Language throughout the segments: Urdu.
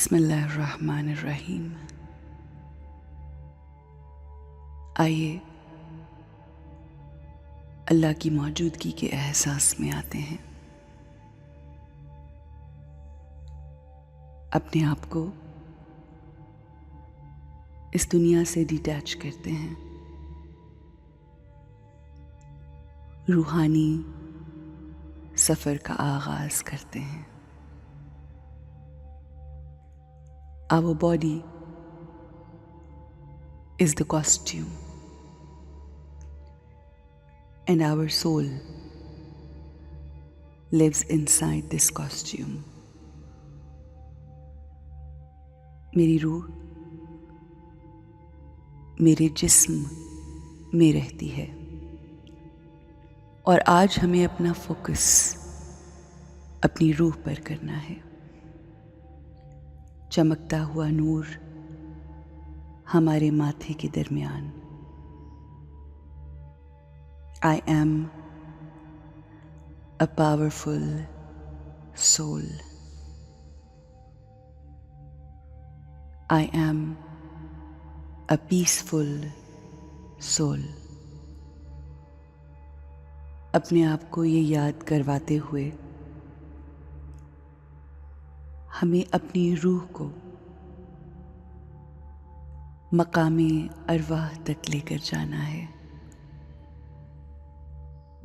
بسم اللہ الرحمن الرحیم۔ آئیے اللہ کی موجودگی کے احساس میں آتے ہیں، اپنے آپ کو اس دنیا سے ڈیٹیچ کرتے ہیں، روحانی سفر کا آغاز کرتے ہیں۔ Our body is the costume and our soul lives inside this costume. میری روح میرے جسم میں رہتی ہے، اور آج ہمیں اپنا فوکس اپنی روح پر کرنا ہے۔ چمکتا ہوا نور ہمارے ماتھے کے درمیان۔ I am a powerful soul. I am a peaceful soul. اپنے آپ کو یہ یاد کرواتے ہوئے ہمیں اپنی روح کو مقام ارواح تک لے کر جانا ہے،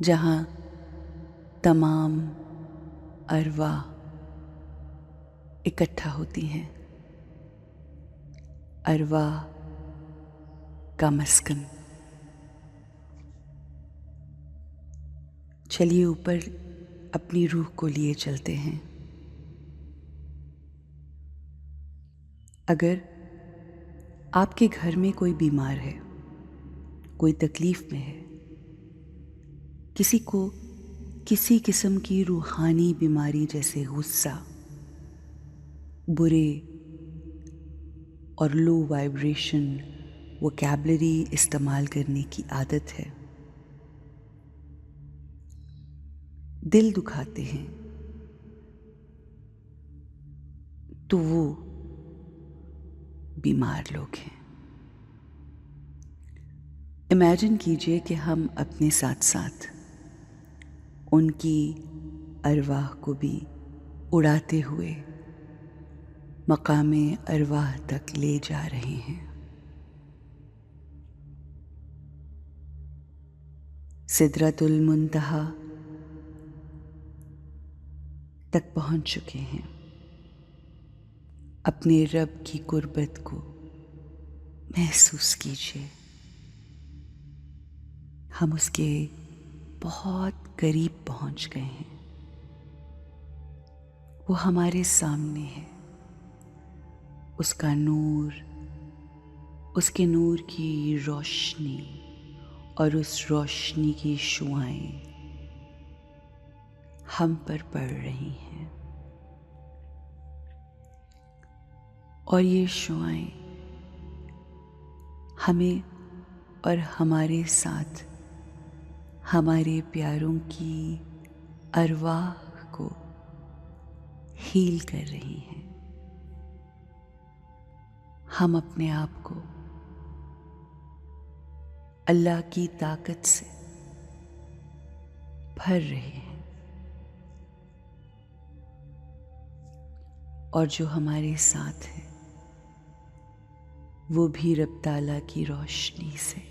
جہاں تمام ارواح اکٹھا ہوتی ہیں، ارواح کا مسکن۔ چلیے اوپر اپنی روح کو لیے چلتے ہیں۔ اگر آپ کے گھر میں کوئی بیمار ہے، کوئی تکلیف میں ہے، کسی کو کسی قسم کی روحانی بیماری جیسے غصہ، برے اور لو وائبریشن ووکیبلری استعمال کرنے کی عادت ہے، دل دکھاتے ہیں، تو وہ بیمار لوگ ہیں۔ امیجن کیجئے کہ ہم اپنے ساتھ ساتھ ان کی ارواح کو بھی اڑاتے ہوئے مقام ارواح تک لے جا رہے ہیں، سدرۃ المنتہا تک پہنچ چکے ہیں۔ اپنے رب کی قربت کو محسوس کیجیے، ہم اس کے بہت قریب پہنچ گئے ہیں، وہ ہمارے سامنے ہے۔ اس کا نور، اس کے نور کی روشنی اور اس روشنی کی شعاعیں ہم پر پڑ رہی ہیں، اور یہ شعاعیں ہمیں اور ہمارے ساتھ ہمارے پیاروں کی ارواح کو ہیل کر رہی ہیں۔ ہم اپنے آپ کو اللہ کی طاقت سے بھر رہے ہیں، اور جو ہمارے ساتھ ہے وہ بھی رب تعالیٰ کی روشنی سے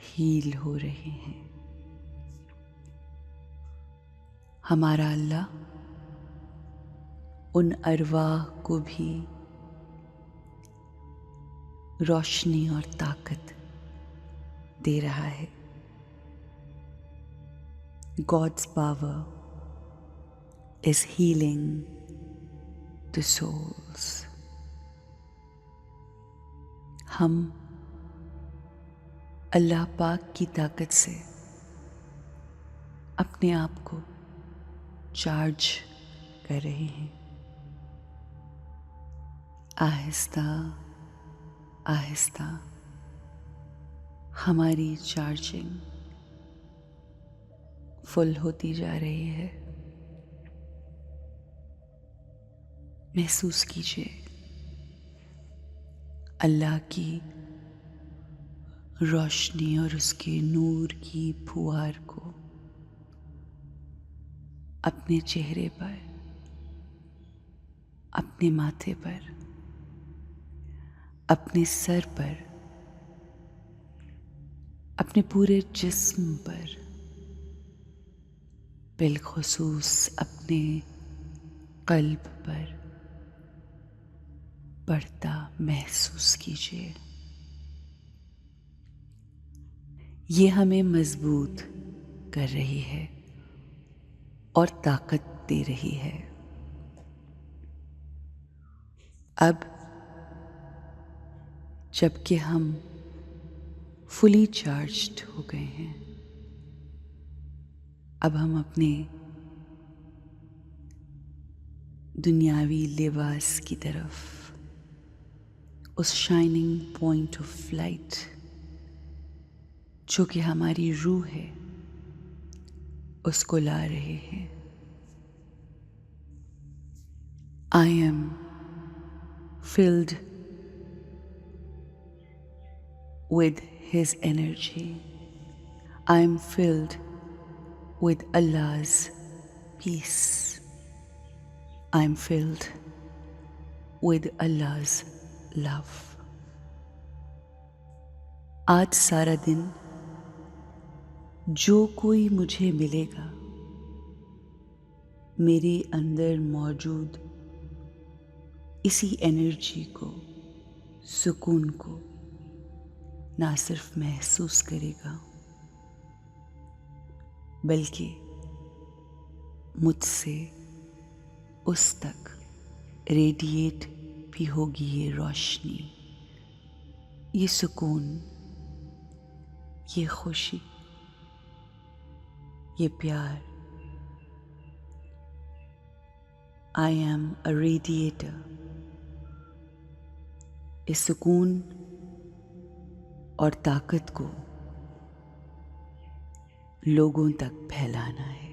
ہیل ہو رہے ہیں۔ ہمارا اللہ ان ارواح کو بھی روشنی اور طاقت دے رہا ہے۔ God's power is healing the souls. ہم اللہ پاک کی طاقت سے اپنے آپ کو چارج کر رہے ہیں، آہستہ آہستہ ہماری چارجنگ فل ہوتی جا رہی ہے۔ محسوس کیجیے اللہ کی روشنی اور اس کے نور کی پھوار کو اپنے چہرے پر، اپنے ماتھے پر، اپنے سر پر، اپنے پورے جسم پر، بالخصوص اپنے قلب پر پڑتا محسوس کیجیے۔ یہ ہمیں مضبوط کر رہی ہے اور طاقت دے رہی ہے۔ اب جب کہ ہم فلی چارجڈ ہو گئے ہیں، اب ہم اپنے دنیاوی لباس کی طرف، اس شائننگ پوائنٹ آف لائٹ جو کہ ہماری روح ہے، اس کو لا رہے ہیں۔ I am filled with His energy. I am filled with Allah's peace. I am filled with Allah's love. آج سارا دن جو کوئی مجھے ملے گا، میرے اندر موجود اسی انرجی کو، سکون کو نہ صرف محسوس کرے گا بلکہ مجھ سے اس تک ریڈیٹ بھی ہوگی یہ روشنی، یہ سکون، یہ خوشی، یہ پیار۔ I am a radiator. اس سکون اور طاقت کو لوگوں تک پھیلانا ہے۔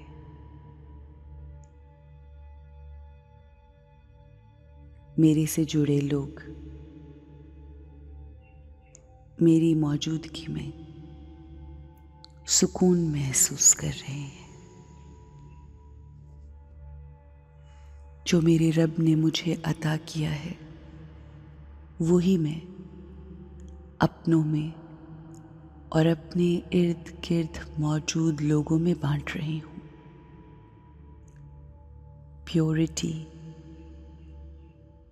میرے سے جڑے لوگ میری موجودگی میں سکون محسوس کر رہے ہیں۔ جو میرے رب نے مجھے عطا کیا ہے وہی میں اپنوں میں اور اپنے ارد گرد موجود لوگوں میں بانٹ رہی ہوں۔ پیورٹی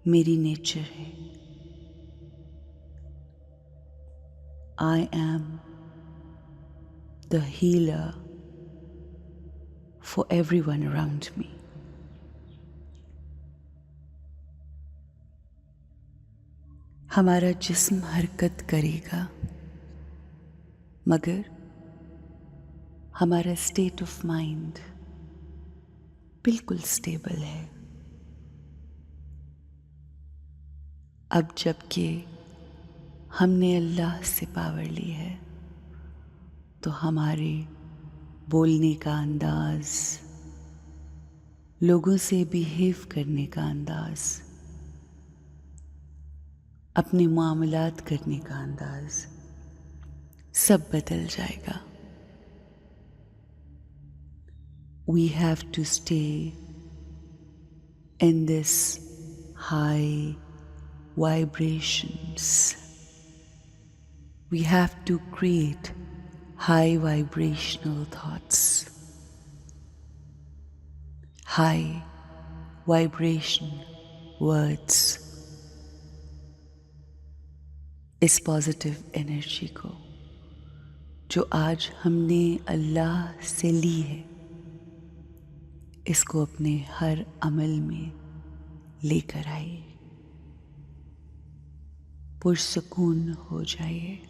میری نیچر ہے۔ I am the healer for everyone around me. ہمارا جسم حرکت کرے گا مگر ہمارا اسٹیٹ آف مائنڈ بالکل اسٹیبل ہے۔ اب جب کہ ہم نے اللہ سے پاور لی ہے تو ہمارے بولنے کا انداز، لوگوں سے بیہیو کرنے کا انداز، اپنے معاملات کرنے کا انداز سب بدل جائے گا۔ We have to stay in this high vibrations. We have to create high vibrational thoughts, high vibration words. Us positive energy کو جو آج ہم نے اللہ سے لی ہے، اس کو اپنے ہر عمل میں لے کر آئیے، پرسکون ہو جائیے۔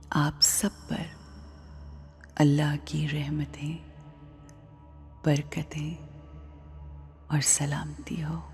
آپ سب پر اللہ کی رحمتیں، برکتیں اور سلامتی ہو۔